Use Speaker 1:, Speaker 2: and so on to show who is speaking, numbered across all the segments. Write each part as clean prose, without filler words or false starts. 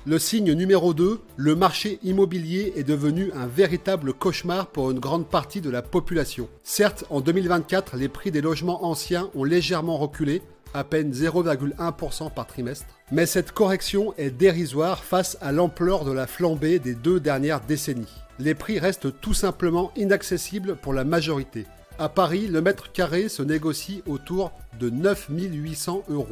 Speaker 1: Le signe numéro 2, le marché immobilier est devenu un véritable cauchemar pour une grande partie de la population. Certes, en 2024, les prix des logements anciens ont légèrement reculé, à peine 0,1% par trimestre, mais cette correction est dérisoire face à l'ampleur de la flambée des 2 dernières décennies. Les prix restent tout simplement inaccessibles pour la majorité. À Paris, le mètre carré se négocie autour de 9 800 €,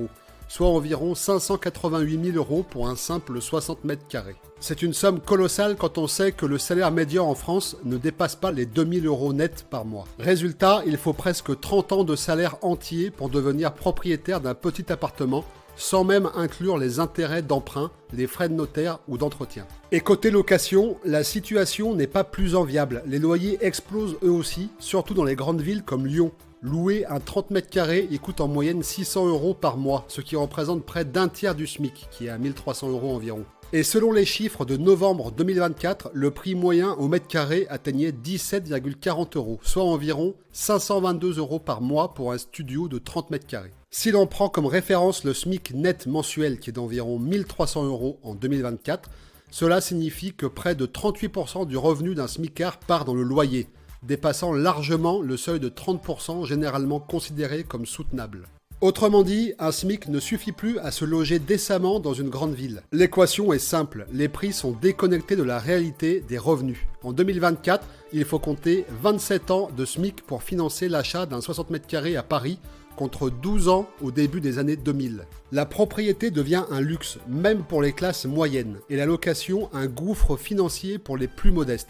Speaker 1: soit environ 588 000 € pour un simple 60 mètres carrés. C'est une somme colossale quand on sait que le salaire médian en France ne dépasse pas les 2 000 € nets par mois. Résultat, il faut presque 30 ans de salaire entier pour devenir propriétaire d'un petit appartement, sans même inclure les intérêts d'emprunt, les frais de notaire ou d'entretien. Et côté location, la situation n'est pas plus enviable. Les loyers explosent eux aussi, surtout dans les grandes villes comme Lyon. Louer un 30 mètres carrés, il coûte en moyenne 600 € par mois, ce qui représente près d'un tiers du SMIC, qui est à 1 300 € environ. Et selon les chiffres de novembre 2024, le prix moyen au mètre carré atteignait 17,40 €, soit environ 522 € par mois pour un studio de 30 mètres carrés. Si l'on prend comme référence le SMIC net mensuel qui est d'environ 1 300 € en 2024, cela signifie que près de 38% du revenu d'un SMICard part dans le loyer, dépassant largement le seuil de 30% généralement considéré comme soutenable. Autrement dit, un SMIC ne suffit plus à se loger décemment dans une grande ville. L'équation est simple, les prix sont déconnectés de la réalité des revenus. En 2024, il faut compter 27 ans de SMIC pour financer l'achat d'un 60 mètres carrés à Paris, contre 12 ans au début des années 2000. La propriété devient un luxe, même pour les classes moyennes, et la location un gouffre financier pour les plus modestes.